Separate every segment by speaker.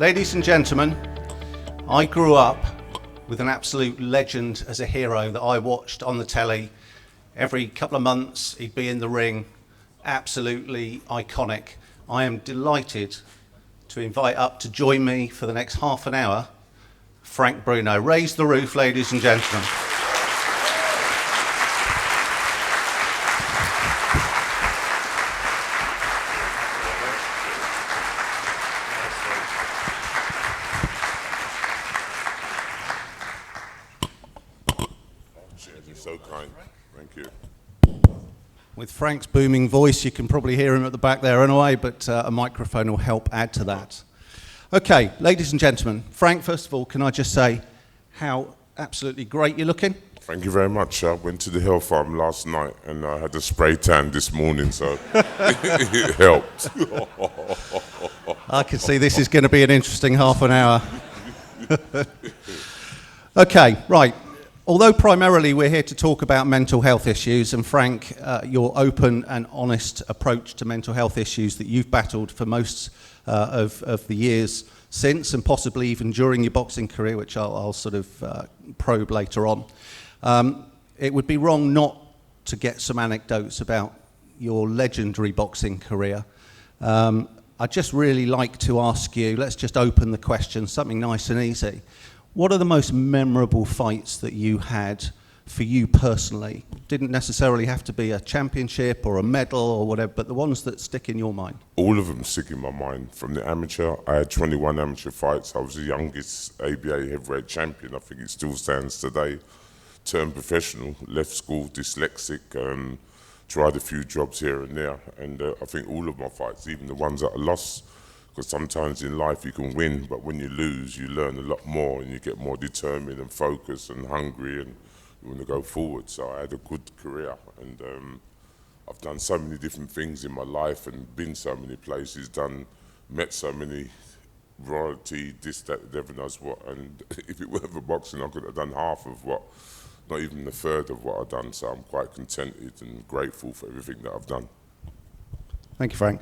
Speaker 1: Ladies and gentlemen, I grew up with an absolute legend as a hero that I watched on the telly. Every couple of months he'd be in the ring, absolutely iconic. I am delighted to invite up to join me for the next half an hour, Frank Bruno. Raise the roof, ladies and gentlemen.
Speaker 2: So kind. Thank you.
Speaker 1: With Frank's booming voice, you can probably hear him at the back there anyway, but a microphone will help add to that. Okay, ladies and gentlemen, Frank, first of all, can I just say how absolutely great you're looking?
Speaker 2: Thank you very much. I went to the hill farm last night and I had a spray tan this morning, so it helped.
Speaker 1: I can see this is going to be an interesting half an hour. Okay, right. Although primarily we're here to talk about mental health issues, and Frank, your open and honest approach to mental health issues that you've battled for most of the years since, and possibly even during your boxing career, which I'll sort of probe later on, it would be wrong not to get some anecdotes about your legendary boxing career. I'd just really like to ask you, let's just open the question, something nice and easy. What are the most memorable fights that you had for you personally? Didn't necessarily have to be a championship or a medal or whatever, but the ones that stick in your mind.
Speaker 2: All of them stick in my mind. From the amateur, I had 21 amateur fights. I was the youngest ABA heavyweight champion. I think it still stands today. Turned professional, left school, dyslexic, tried a few jobs here and there. And I think all of my fights, even the ones that I lost, because sometimes in life you can win, but when you lose, you learn a lot more and you get more determined and focused and hungry and you want to go forward. So I had a good career and I've done so many different things in my life and been so many places, met so many royalty, this, that, never knows what. And if it weren't for boxing, I could have done half of what, not even a third of what I've done. So I'm quite contented and grateful for everything that I've done.
Speaker 1: Thank you, Frank.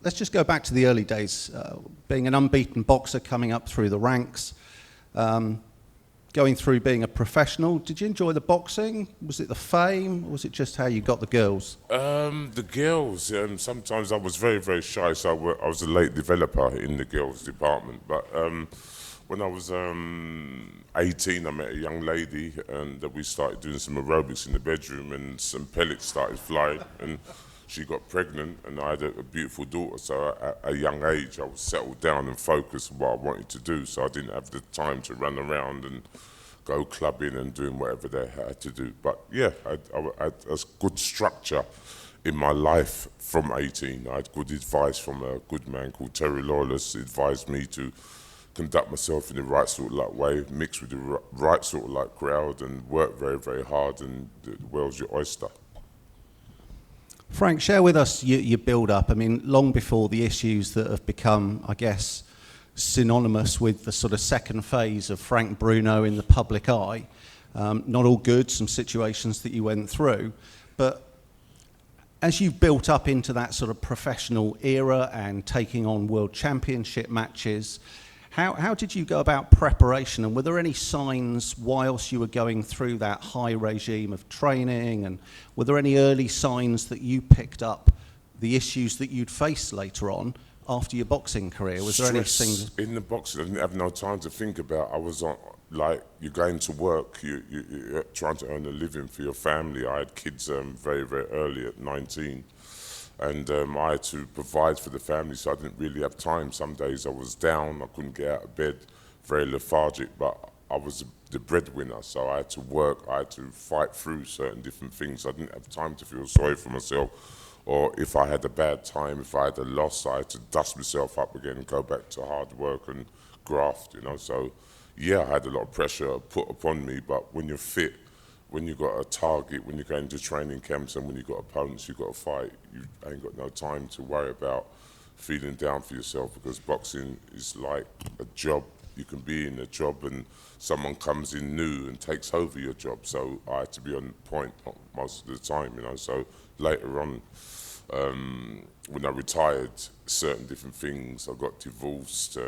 Speaker 1: Let's just go back to the early days, being an unbeaten boxer coming up through the ranks, going through being a professional. Did you enjoy the boxing? Was it the fame? Or was it just how you got the girls?
Speaker 2: The girls, sometimes I was very, very shy, so I was a late developer in the girls department. But when I was 18, I met a young lady and we started doing some aerobics in the bedroom and some pellets started flying. And she got pregnant and I had a beautiful daughter, so at a young age I was settled down and focused on what I wanted to do, so I didn't have the time to run around and go clubbing and doing whatever they had to do. But yeah, I had a good structure in my life from 18. I had good advice from a good man called Terry Lawless. He advised me to conduct myself in the right sort of like way, mix with the right sort of like crowd and work very, very hard, and the world's your oyster.
Speaker 1: Frank, share with us your build-up. I mean, long before the issues that have become, I guess, synonymous with the sort of second phase of Frank Bruno in the public eye. Not all good, some situations that you went through. But as you've built up into that sort of professional era and taking on world championship matches, how did you go about preparation, and were there any signs whilst you were going through that high regime of training, and were there any early signs that you picked up the issues that you'd face later on after your boxing career? Was there anything
Speaker 2: in the boxing I didn't have no time to think about? I was on, like, you're going to work, you're trying to earn a living for your family. I had kids very, very early at 19. And I had to provide for the family, so I didn't really have time. Some days I was down, I couldn't get out of bed, very lethargic, but I was the breadwinner, so I had to work, I had to fight through certain different things. I didn't have time to feel sorry for myself, or if I had a bad time, if I had a loss, I had to dust myself up again and go back to hard work and graft, you know. So yeah, I had a lot of pressure put upon me, but when you're fit, when you've got a target, when you're going to training camps and when you've got opponents you've got to fight, you ain't got no time to worry about feeling down for yourself, because boxing is like a job. You can be in a job and someone comes in new and takes over your job, so I had to be on point most of the time, you know. So later on When I retired, certain different things, I got divorced,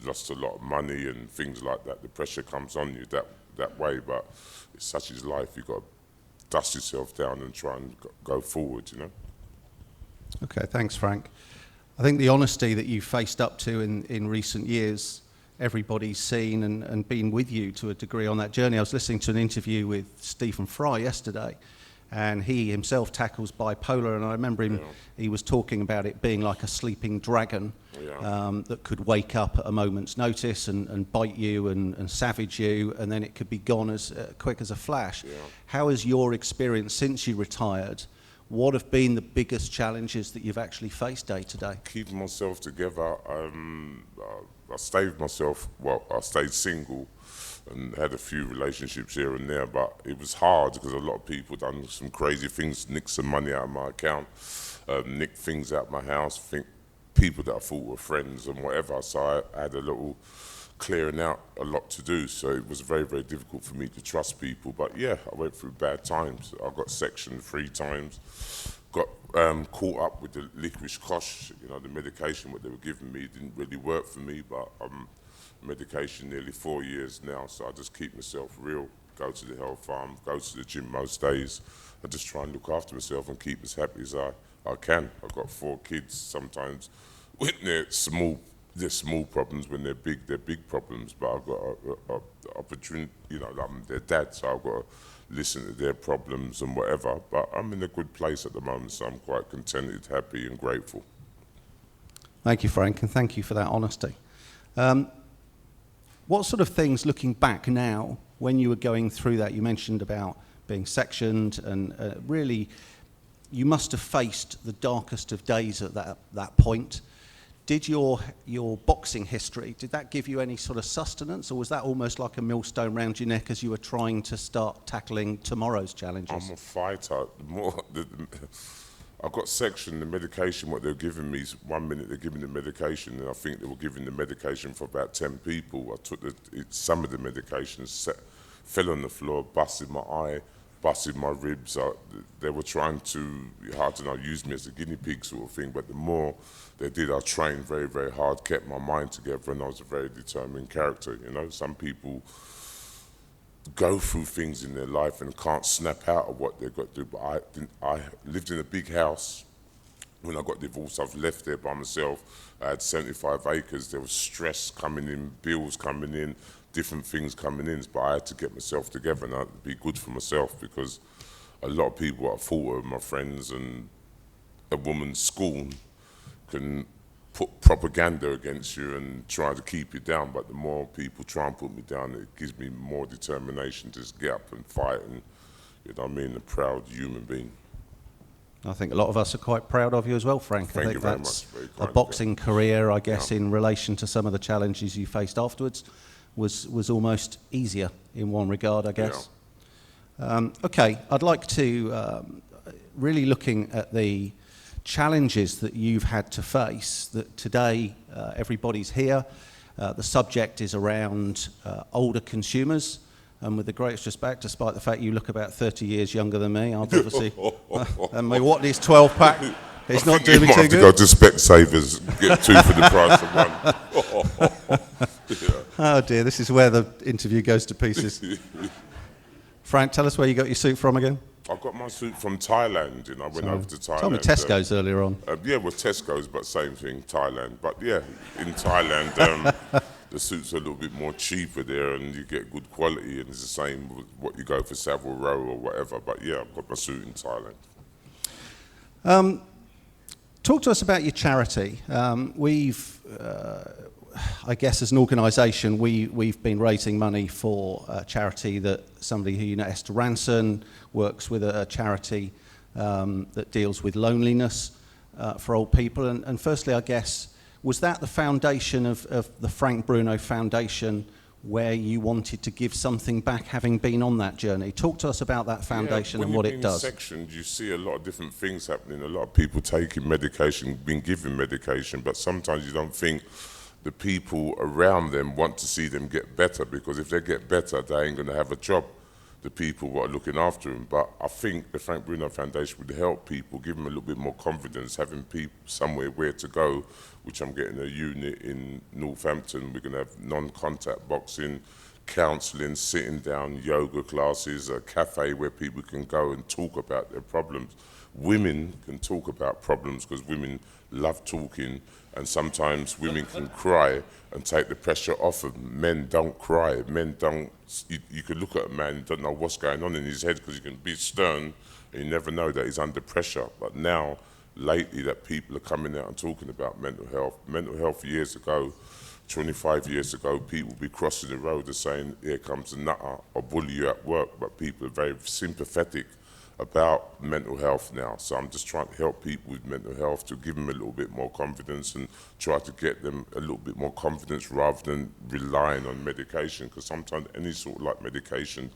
Speaker 2: lost a lot of money and things like that. The pressure comes on you that way, but it's such is life. You've got to dust yourself down and try and go forward, you know.
Speaker 1: Okay, thanks, Frank. I think the honesty that you faced up to in recent years, everybody's seen and been with you to a degree on that journey. I was listening to an interview with Stephen Fry yesterday, and he himself tackles bipolar, and I remember him, he was talking about it being like a sleeping dragon that could wake up at a moment's notice and bite you and savage you, and then it could be gone as quick as a flash.
Speaker 2: Yeah.
Speaker 1: How has your experience since you retired? What have been the biggest challenges that you've actually faced day to day?
Speaker 2: Keeping myself together. I stayed single and had a few relationships here and there, but it was hard because a lot of people done some crazy things, nicked some money out of my account, nicked things out of my house, people that I thought were friends and whatever. So I had a little clearing out, a lot to do. So it was very, very difficult for me to trust people. But yeah, I went through bad times. I got sectioned 3 times. Got caught up with the licorice kosh, you know, the medication what they were giving me didn't really work for me, but medication nearly 4 years now, so I just keep myself real, go to the health farm, go to the gym most days. I just try and look after myself and keep as happy as I can. I've got 4 kids. Sometimes when they're small problems. When they're big problems, but I've got a opportunity, you know, I'm their dad, so I've got to listen to their problems and whatever, but I'm in a good place at the moment, so I'm quite contented, happy and grateful.
Speaker 1: Thank you, Frank, and thank you for that honesty. What sort of things, looking back now, when you were going through that, you mentioned about being sectioned, and really, you must have faced the darkest of days at that point. Did your boxing history, did that give you any sort of sustenance, or was that almost like a millstone round your neck as you were trying to start tackling tomorrow's challenges?
Speaker 2: I'm a fighter. I got sectioned, the medication, what they were giving me, 1 minute they're giving the medication, and I think they were giving the medication for about 10 people. I took some of the medications, fell on the floor, busted my eye, busted my ribs. They were trying to, hard to know, use me as a guinea pig sort of thing, but the more they did, I trained very, very hard, kept my mind together, and I was a very determined character, you know. Some people go through things in their life and can't snap out of what they've got to do, but I lived in a big house. When I got divorced, I was left there by myself. I had 75 acres. There was stress coming in, bills coming in, different things coming in, but I had to get myself together and I had to be good for myself, because a lot of people I thought were my friends, and a woman's scorn can put propaganda against you and try to keep you down, but the more people try and put me down, it gives me more determination to just get up and fight, and, you know what I mean, a proud human being.
Speaker 1: I think a lot of us are quite proud of you as well, Frank.
Speaker 2: Thank
Speaker 1: I think
Speaker 2: you very
Speaker 1: that's
Speaker 2: much. Very
Speaker 1: a
Speaker 2: kind,
Speaker 1: boxing career, I guess, in relation to some of the challenges you faced afterwards, was almost easier in one regard, I guess. Yeah. Okay, I'd like to, really looking at the challenges that you've had to face, that today everybody's here. The subject is around older consumers, and with the greatest respect, despite the fact you look about 30 years younger than me, I've obviously, and my Watley's 12-pack is not doing me too good.
Speaker 2: You might have to go to Specsavers, get 2 for the price of 1.
Speaker 1: Yeah. Oh dear, this is where the interview goes to pieces. Frank, tell us where you got your suit from again.
Speaker 2: I got my suit from Thailand, you know, I went over to Thailand.
Speaker 1: Told me Tesco's earlier on.
Speaker 2: Yeah, well, Tesco's, but same thing, Thailand. But yeah, in Thailand, the suits are a little bit more cheaper there, and you get good quality, and it's the same with what you go for Savile Row or whatever. But yeah, I've got my suit in Thailand.
Speaker 1: Talk to us about your charity. I guess as an organisation, we've been raising money for a charity that somebody who you know, Esther Ranson, works with a charity that deals with loneliness for old people. And firstly, I guess, was that the foundation of the Frank Bruno Foundation, where you wanted to give something back, having been on that journey? Talk to us about that foundation and what it does.
Speaker 2: When you're in sections, you see a lot of different things happening. A lot of people taking medication, being given medication, but sometimes you don't think the people around them want to see them get better, because if they get better, they ain't going to have a job. the people who are looking after him. But I think the Frank Bruno Foundation would help people, give them a little bit more confidence, having people somewhere where to go, which I'm getting a unit in Northampton. We're going to have non-contact boxing, counselling, sitting down, yoga classes, a cafe where people can go and talk about their problems. Women can talk about problems because women love talking, and sometimes women can cry and take the pressure off of them. Men don't cry. Men don't. You can look at a man and don't know what's going on in his head because he can be stern and you never know that he's under pressure. But now, lately, that people are coming out and talking about mental health. Mental health years ago, 25 years ago, people would be crossing the road and saying, here comes a nutter, or bully you at work, but people are very sympathetic about mental health now. So I'm just trying to help people with mental health to give them a little bit more confidence and try to get them a little bit more confidence rather than relying on medication, because sometimes any sort of like medication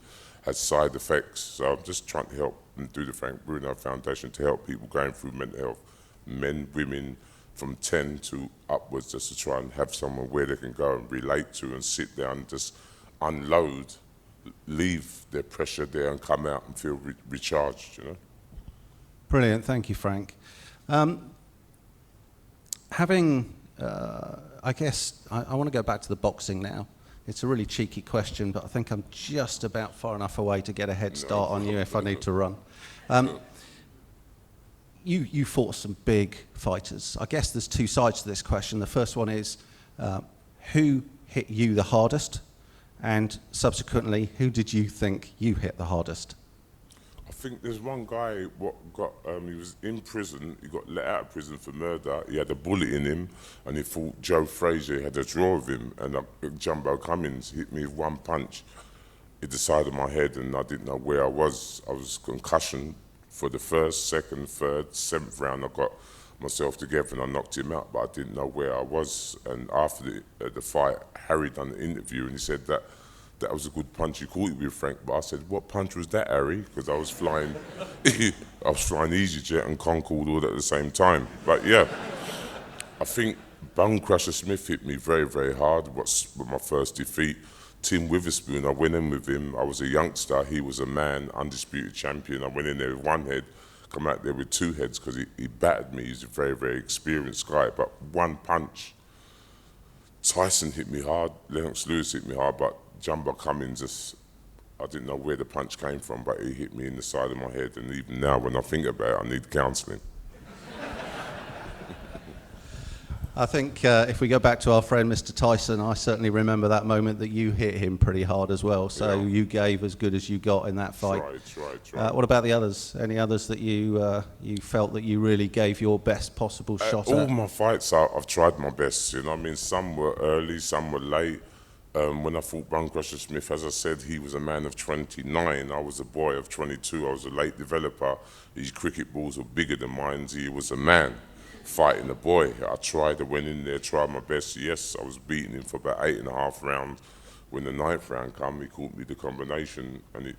Speaker 2: has side effects. So I'm just trying to help and do the Frank Bruno Foundation to help people going through mental health, men, women, from 10 to upwards, just to try and have someone where they can go and relate to and sit down and just unload, leave their pressure there and come out and feel recharged, you know.
Speaker 1: Brilliant, thank you, Frank. I guess I want to go back to the boxing now. It's a really cheeky question, but I think I'm just about far enough away to get a head start on you if I need to run. You fought some big fighters. I guess there's two sides to this question. The first one is, who hit you the hardest? And subsequently, who did you think you hit the hardest?
Speaker 2: I think there's one guy he was in prison, he got let out of prison for murder, he had a bullet in him, and he fought Joe Frazier, he had a draw with him, and Jumbo Cummins hit me with one punch in the side of my head, and I didn't know where I was. I was concussion for the first, second, third, seventh round. I got myself together and I knocked him out, but I didn't know where I was. And after the fight, Harry done an interview and he said that was a good punch you caught it with, Frank. But I said, what punch was that, Harry? Because I was flying, EasyJet and Concorde all at the same time. But yeah, I think Bone Crusher Smith hit me very, very hard. With my first defeat. Tim Witherspoon, I went in with him. I was a youngster, he was a man, undisputed champion. I went in there with one head, come out there with two heads because he battered me. He's a very, very experienced guy, but one punch. Tyson hit me hard, Lennox Lewis hit me hard, but Jumbo Cummins, I didn't know where the punch came from, but he hit me in the side of my head, and even now when I think about it, I need counselling.
Speaker 1: I think if we go back to our friend Mr. Tyson, I certainly remember that moment that you hit him pretty hard as well. So yeah. You gave as good as you got in that fight. Right. What about the others? Any others that you felt that you really gave your best possible shot at?
Speaker 2: All my fights, I've tried my best. You know, I mean, some were early, some were late. When I fought Bone Crusher Smith, as I said, he was a man of 29. I was a boy of 22. I was a late developer. His cricket balls were bigger than mine. He was a man fighting a boy. I went in there, tried my best. Yes, I was beating him for about 8.5 rounds. When the 9th round came, he caught me the combination. And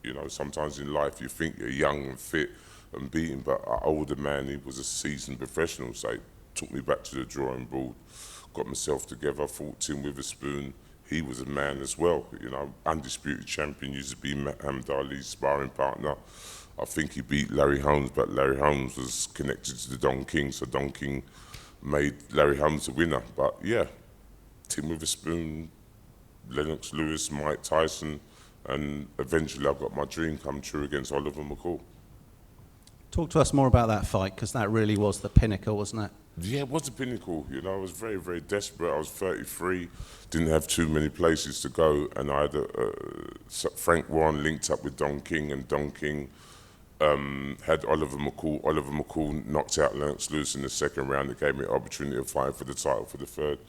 Speaker 2: you know, sometimes in life you think you're young and fit and beating, but an older man, he was a seasoned professional, so it took me back to the drawing board, got myself together, fought Tim Witherspoon. He was a man as well, you know, undisputed champion, used to be Muhammad Ali's sparring partner. I think he beat Larry Holmes, but Larry Holmes was connected to the Don King, so Don King made Larry Holmes the winner. But yeah, Tim Witherspoon, Lennox Lewis, Mike Tyson, and eventually I got my dream come true against Oliver McCall.
Speaker 1: Talk to us more about that fight, because that really was the pinnacle, wasn't it?
Speaker 2: Yeah, it was the pinnacle. You know, I was very, very desperate. I was 33, didn't have too many places to go, and I had Frank Warren linked up with Don King, and Don King had Oliver McCall. Oliver McCall knocked out Lennox Lewis in the second round. It gave me an opportunity of fighting for the title for the third,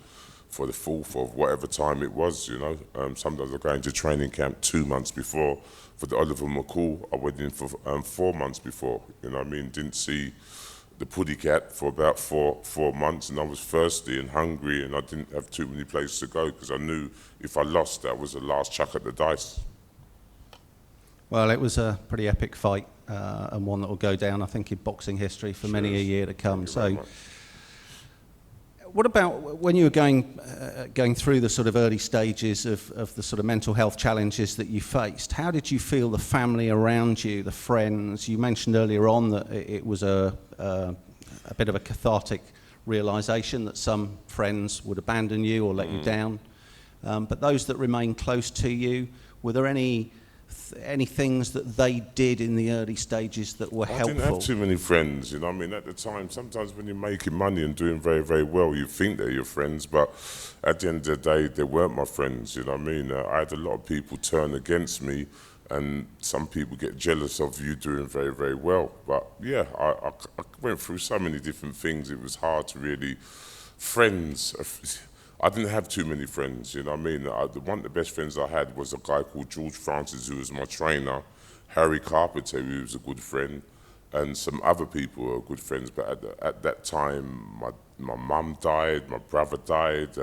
Speaker 2: for the fourth, or whatever time it was, you know. Sometimes I go into training camp 2 months before. For the Oliver McCall, I went in for 4 months before, you know what I mean? Didn't see the Puddy Cat for about four months, and I was thirsty and hungry, and I didn't have too many places to go because I knew if I lost, that was the last chuck at the dice.
Speaker 1: Well, it was a pretty epic fight, and one that will go down, I think, in boxing history for many a year to come. So, What about when you were going through the sort of early stages of the sort of mental health challenges that you faced? How did you feel the family around you, the friends? You mentioned earlier on that it was a bit of a cathartic realisation that some friends would abandon you or let you down. But those that remained close to you, were there any things that they did in the early stages that were helpful?
Speaker 2: I didn't have too many friends, you know what I mean? At the time, sometimes when you're making money and doing very, very well, you think they're your friends, but at the end of the day, they weren't my friends, you know what I mean? I had a lot of people turn against me, and some people get jealous of you doing very, very well. But yeah, I went through so many different things, it was hard to really... Friends... I didn't have too many friends, you know what I mean? One of the best friends I had was a guy called George Francis, who was my trainer, Harry Carpenter, who was a good friend, and some other people who were good friends. But at that time, my mum died, my brother died,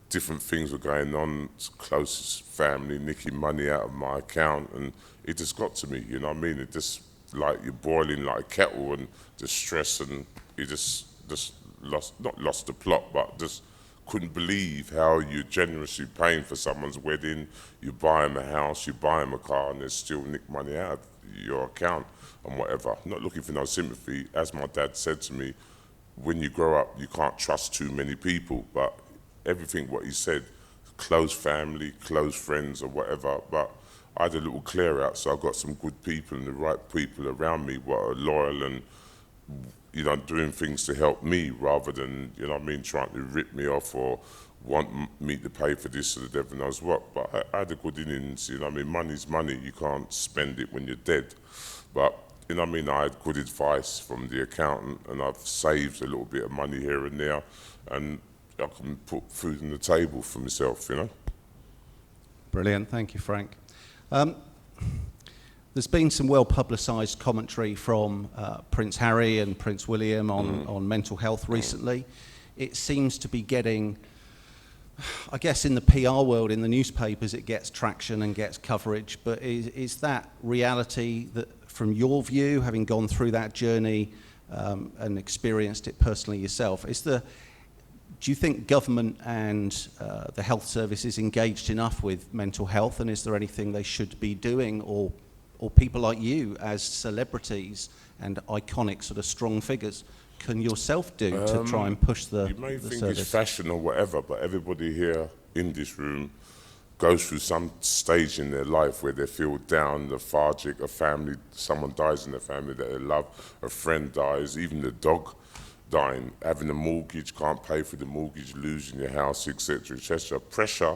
Speaker 2: different things were going on, closest family nicking money out of my account, and it just got to me, you know what I mean? It just, like you're boiling like a kettle, and the stress, and you just not lost the plot, but just couldn't believe how you're generously paying for someone's wedding, you buy them a house, you buy them a car, and they still nick money out of your account and whatever. Not looking for no sympathy. As my dad said to me, when you grow up, you can't trust too many people, but everything what he said, close family, close friends or whatever, but I had a little clear out, so I got some good people and the right people around me what are loyal and, you know, doing things to help me rather than, you know what I mean, trying to rip me off or want me to pay for this or the devil knows what. But I had a good innings, you know what I mean, money's money, you can't spend it when you're dead. But, you know what I mean, I had good advice from the accountant and I've saved a little bit of money here and there and I can put food on the table for myself, you know.
Speaker 1: Brilliant, thank you, Frank. There's been some well-publicised commentary from Prince Harry and Prince William on mental health recently. It seems to be getting, I guess in the PR world, in the newspapers, it gets traction and gets coverage, but is that reality that, from your view, having gone through that journey and experienced it personally yourself, do you think government and the health service is engaged enough with mental health, and is there anything they should be doing, or people like you as celebrities and iconic sort of strong figures can yourself do to try and push the service?
Speaker 2: You may think it's fashion or whatever, but everybody here in this room goes through some stage in their life where they feel down, lethargic, someone dies in their family that they love, a friend dies, even the dog dying, having a mortgage, can't pay for the mortgage, losing your house, etc., etc. Pressure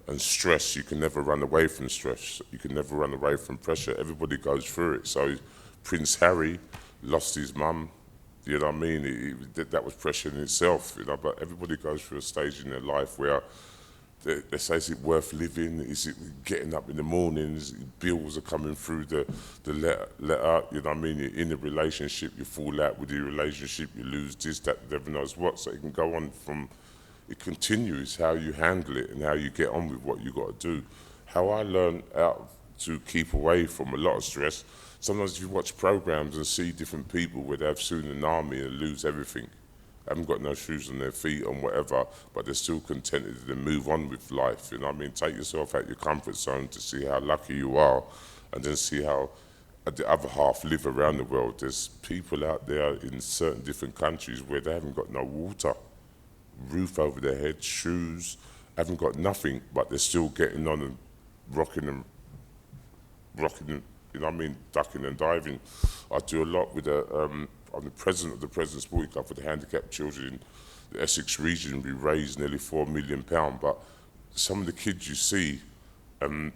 Speaker 2: and stress, you can never run away from stress. You can never run away from pressure. Everybody goes through it. So Prince Harry lost his mum, you know what I mean? That was pressure in itself, you know, but everybody goes through a stage in their life where they say, is it worth living? Is it getting up in the mornings? Bills are coming through the letter, you know what I mean? You're in a relationship, you fall out with your relationship, you lose this, that, never knows what. So it can go on from, it continues how you handle it and how you get on with what you got to do. How I learned how to keep away from a lot of stress, sometimes if you watch programs and see different people where they have soon an army and lose everything, haven't got no shoes on their feet and whatever, but they're still contented to move on with life, you know what I mean? Take yourself out your comfort zone to see how lucky you are and then see how the other half live around the world. There's people out there in certain different countries where they haven't got no water, roof over their head, shoes, haven't got nothing, but they're still getting on and rocking, you know what I mean, ducking and diving. I do a lot with I'm the president of the President's Sporting Club for the handicapped children in the Essex region. We raised nearly £4 million, but some of the kids you see, the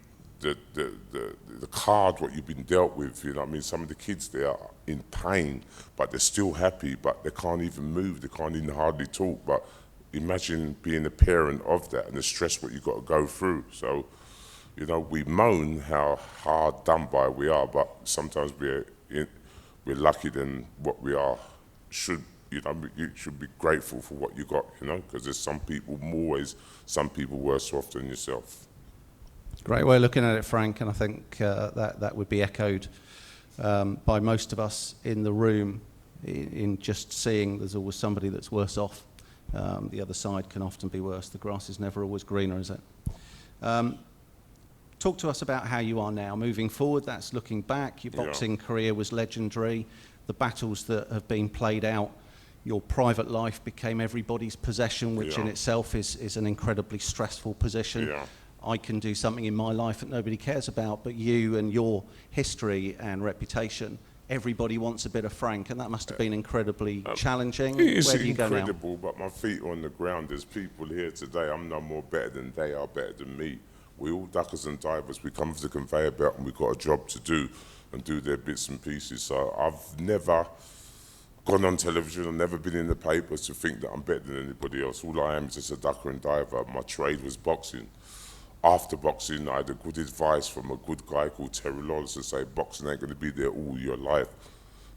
Speaker 2: card what you've been dealt with, you know what I mean, some of the kids, they are in pain, but they're still happy, but they can't even move, they can't even hardly talk, but imagine being a parent of that and the stress what you've got to go through. So, you know, we moan how hard done by we are, but sometimes we're lucky than what we are. You should be grateful for what you got, you know, because there's some people some people worse off than yourself.
Speaker 1: Great way of looking at it, Frank, and I think that would be echoed by most of us in the room in just seeing there's always somebody that's worse off. The other side can often be worse. The grass is never always greener, is it? Talk to us about how you are now. Moving forward, that's looking back. Your boxing career was legendary. The battles that have been played out, your private life became everybody's possession, which in itself is an incredibly stressful position. I can do something in my life that nobody cares about, but you and your history and reputation, everybody wants a bit of Frank, and that must have been incredibly challenging.
Speaker 2: It's
Speaker 1: Where do you go now?
Speaker 2: incredible, but my feet are on the ground. There's people here today, I'm no more better than they are better than me. We all duckers and divers, we come to the conveyor belt and we've got a job to do and do their bits and pieces. So I've never gone on television, I've never been in the papers to think that I'm better than anybody else. All I am is just a ducker and diver. My trade was boxing. After boxing, I had a good advice from a good guy called Terry Lawless to say, boxing ain't gonna be there all your life.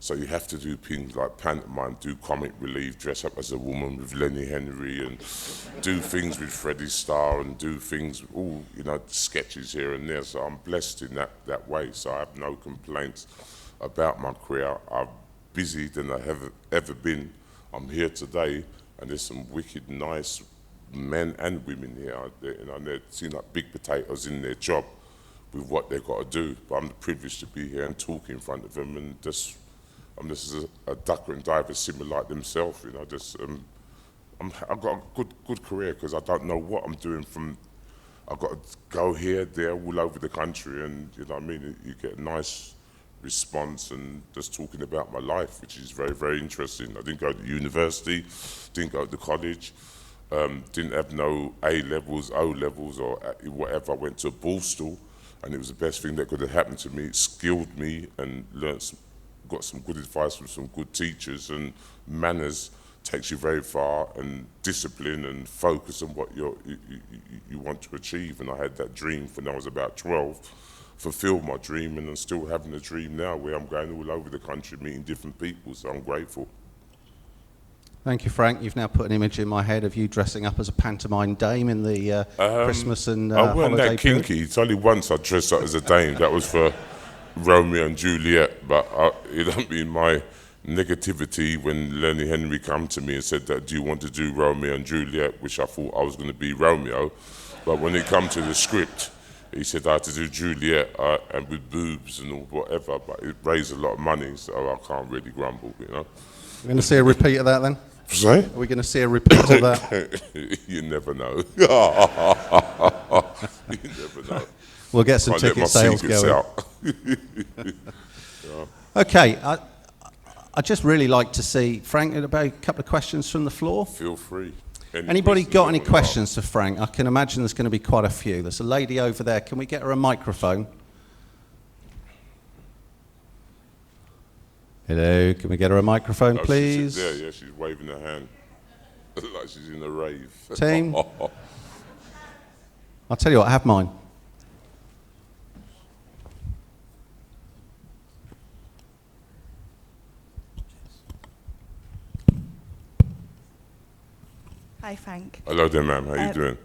Speaker 2: So you have to do things like pantomime, do comic relief, dress up as a woman with Lenny Henry, and do things with Freddie Starr, and do things, all, you know, sketches here and there. So I'm blessed in that way. So I have no complaints about my career. I'm busier than I have ever been. I'm here today, and there's some wicked, nice men and women here. You know, they seem like big potatoes in their job with what they've got to do. But I'm privileged to be here and talk in front of them, and just, I'm just a ducker and diver similar like themselves. You know, just I've got a good career because I don't know what I'm doing from. I've got to go here, there, all over the country, and you know what I mean. You get a nice response and just talking about my life, which is very, very interesting. I didn't go to university, didn't go to college, didn't have no A levels, O levels, or whatever. I went to Borstal, and it was the best thing that could have happened to me. It skilled me and got some good advice from some good teachers, and manners takes you very far, and discipline and focus on what you want to achieve. And I had that dream when I was about 12, fulfilled my dream, and I'm still having a dream now where I'm going all over the country meeting different people, so I'm grateful.
Speaker 1: Thank you, Frank. You've now put an image in my head of you dressing up as a pantomime dame in the Christmas and
Speaker 2: I wasn't
Speaker 1: holiday
Speaker 2: that kinky.
Speaker 1: period.
Speaker 2: It's only once I dressed up as a dame. That was for Romeo and Juliet, but it don't mean my negativity when Lenny Henry came to me and said that, do you want to do Romeo and Juliet, which I thought I was going to be Romeo, but when it come to the script, he said I had to do Juliet and with boobs and whatever, but it raised a lot of money, so I can't really grumble, you know.
Speaker 1: We're going to see a repeat of that then?
Speaker 2: Sorry?
Speaker 1: Are we going to see a repeat of that?
Speaker 2: You never know. You never know.
Speaker 1: We'll get some ticket sales going. Okay, I'd just really like to see, Frank, about a couple of questions from the floor.
Speaker 2: Feel free.
Speaker 1: Anybody got any questions for Frank? I can imagine there's going to be quite a few. There's a lady over there. Can we get her a microphone? Hello, can we get her a microphone, please?
Speaker 2: She's there, yeah, she's waving her hand like she's in a rave.
Speaker 1: Team? I'll tell you what, I have mine.
Speaker 3: Hi, Frank.
Speaker 2: Hello there, ma'am. How you doing?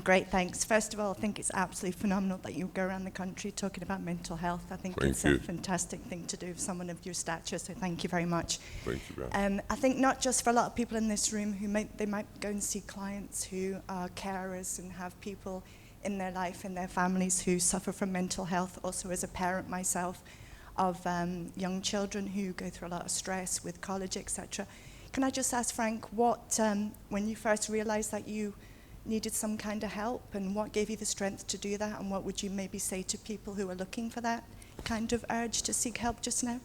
Speaker 3: Great, thanks. First of all, I think it's absolutely phenomenal that you go around the country talking about mental health. I think it's a fantastic thing to do for someone of your stature, so thank you very much.
Speaker 2: Thank you, ma'am.
Speaker 3: I think not just for a lot of people in this room who might go and see clients who are carers and have people in their life, in their families who suffer from mental health. Also as a parent myself of young children who go through a lot of stress with college, etc. Can I just ask, Frank, what, when you first realized that you needed some kind of help, and what gave you the strength to do that, and what would you maybe say to people who are looking for that kind of urge to seek help just now?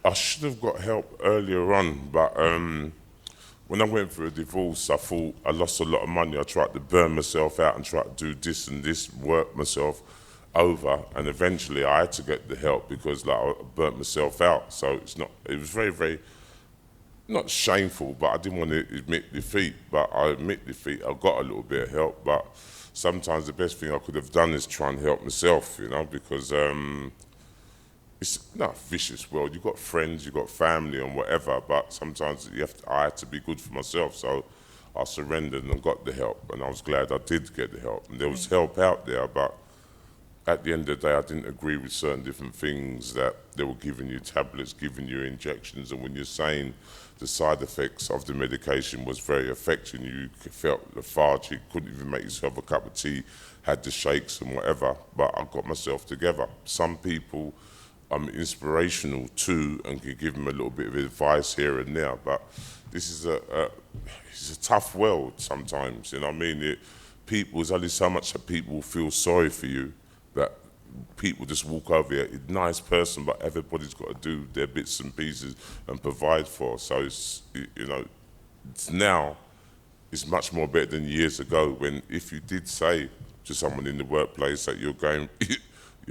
Speaker 2: I should have got help earlier on, but when I went through a divorce, I thought I lost a lot of money. I tried to burn myself out and try to do this and this, work myself over, and eventually I had to get the help because like, I burnt myself out. So it was very, very, not shameful, but I didn't want to admit defeat. But I admit defeat, I got a little bit of help, but sometimes the best thing I could have done is try and help myself, you know, because it's not a vicious world. You've got friends, you've got family and whatever, but sometimes I had to be good for myself. So I surrendered and got the help, and I was glad I did get the help. And there was help out there, but at the end of the day, I didn't agree with certain different things that they were giving you tablets, giving you injections, and when you're saying the side effects of the medication was very affecting you, felt lethargic, couldn't even make yourself a cup of tea, had the shakes and whatever, but I got myself together. Some people I'm inspirational to and can give them a little bit of advice here and there, but this is it's a tough world sometimes, you know what I mean? There's only so much that people feel sorry for you, that people just walk over here, a nice person, but everybody's got to do their bits and pieces and provide for. So it's, you know, now it's much more better than years ago, when if you did say to someone in the workplace that you're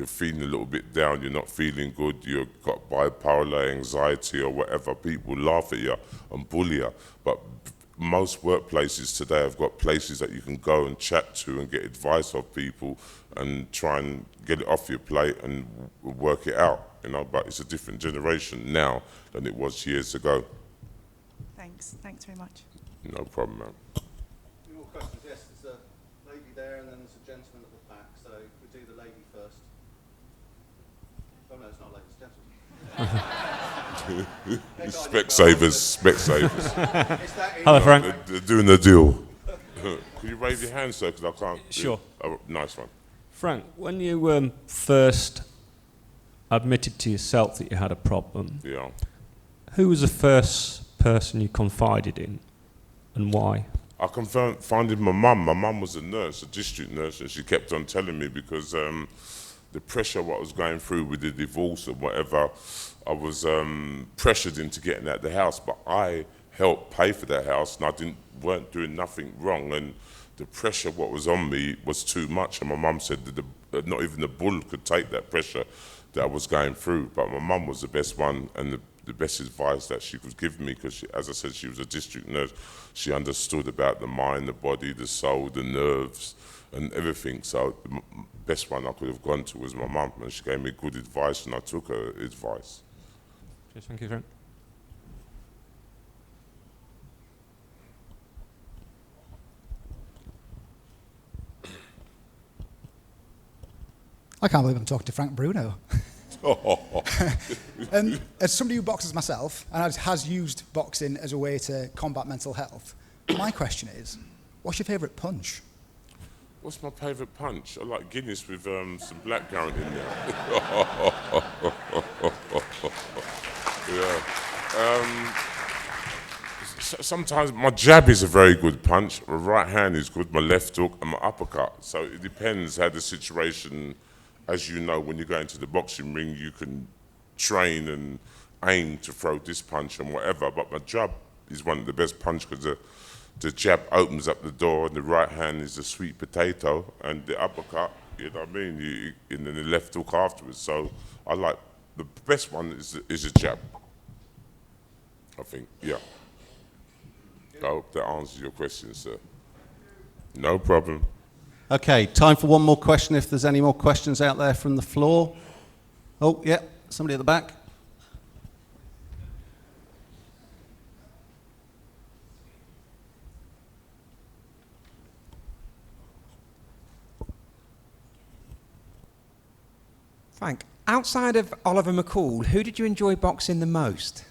Speaker 2: feeling a little bit down, you're not feeling good, you've got bipolar, anxiety or whatever, people laugh at you and bully you. But most workplaces today have got places that you can go and chat to and get advice of people and try and get it off your plate and work it out, you know. But it's a different generation now than it was years ago.
Speaker 3: Thanks very much.
Speaker 2: No problem, man.
Speaker 1: Any more questions? Yes, there's a lady there and then there's a gentleman at the back, so we do the lady first. Oh no, it's not a lady, it's a gentleman. Specsavers.
Speaker 4: Hello, Frank.
Speaker 2: They're doing the deal. Can you raise your hand, sir, because I can't?
Speaker 4: Sure.
Speaker 2: Oh, nice one.
Speaker 4: Frank, when you first admitted to yourself that you had a problem,
Speaker 2: Yeah.
Speaker 4: who was the first person you confided in and why?
Speaker 2: I confided my mum. My mum was a nurse, a district nurse, and she kept on telling me because the pressure what I was going through with the divorce and whatever, I was pressured into getting out of the house, but I helped pay for that house and I weren't doing nothing wrong, and the pressure what was on me was too much, and my mum said that not even the bull could take that pressure that I was going through. But my mum was the best one and the best advice that she could give me, because as I said, she was a district nurse. She understood about the mind, the body, the soul, the nerves and everything. So the best one I could have gone to was my mum, and she gave me good advice and I took her advice.
Speaker 4: Cheers, thank you, Frank.
Speaker 5: I can't believe I'm talking to Frank Bruno. As somebody who boxes myself and has used boxing as a way to combat mental health, my question is, what's your favourite punch?
Speaker 2: What's my favourite punch? I like Guinness with some blackcurrant in there. Yeah. Sometimes my jab is a very good punch, my right hand is good, my left hook and my uppercut. So it depends how the situation, as you know, when you go into the boxing ring, you can train and aim to throw this punch and whatever, but my jab is one of the best punch because the jab opens up the door and the right hand is the sweet potato and the uppercut, you know what I mean, and then the left hook afterwards. So I like, the best one is a jab, I think, yeah. I hope that answers your question, sir. No problem.
Speaker 1: Okay, time for one more question if there's any more questions out there from the floor. Oh, yeah, somebody at the back.
Speaker 6: Frank, outside of Oliver McCall, who did you enjoy boxing the most?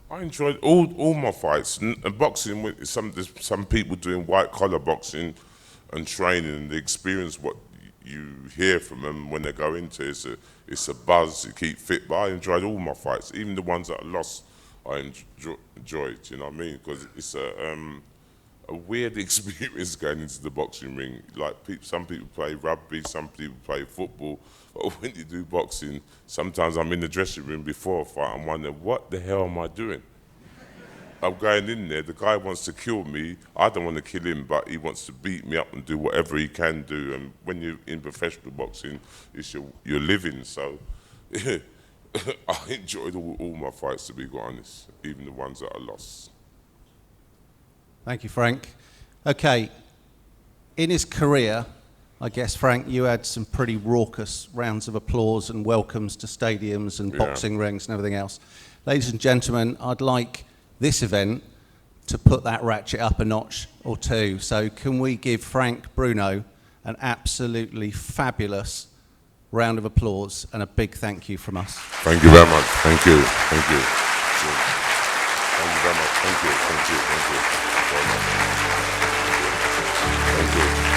Speaker 2: I enjoyed all my fights. Boxing with some people doing white collar boxing and training, and the experience what you hear from them when they go into it's a buzz. You keep fit. But I enjoyed all my fights, even the ones that I lost. I enjoyed. You know what I mean? Because it's a weird experience going into the boxing ring. Like some people play rugby, some people play football. But when you do boxing, sometimes I'm in the dressing room before a fight and wonder, what the hell am I doing? I'm going in there, the guy wants to kill me, I don't want to kill him, but he wants to beat me up and do whatever he can do. And when you're in professional boxing, it's your living. So I enjoyed all my fights, to be quite honest, even the ones that I lost.
Speaker 1: Thank you, Frank. Okay, in his career, I guess, Frank, you had some pretty raucous rounds of applause and welcomes to stadiums and boxing rings and everything else. Ladies and gentlemen, I'd like this event to put that ratchet up a notch or two. So can we give Frank Bruno an absolutely fabulous round of applause and a big thank you from us.
Speaker 2: Thank you very much. Thank you. Thank you. Thank you very much. Thank you. Thank you. Thank you. Thank you.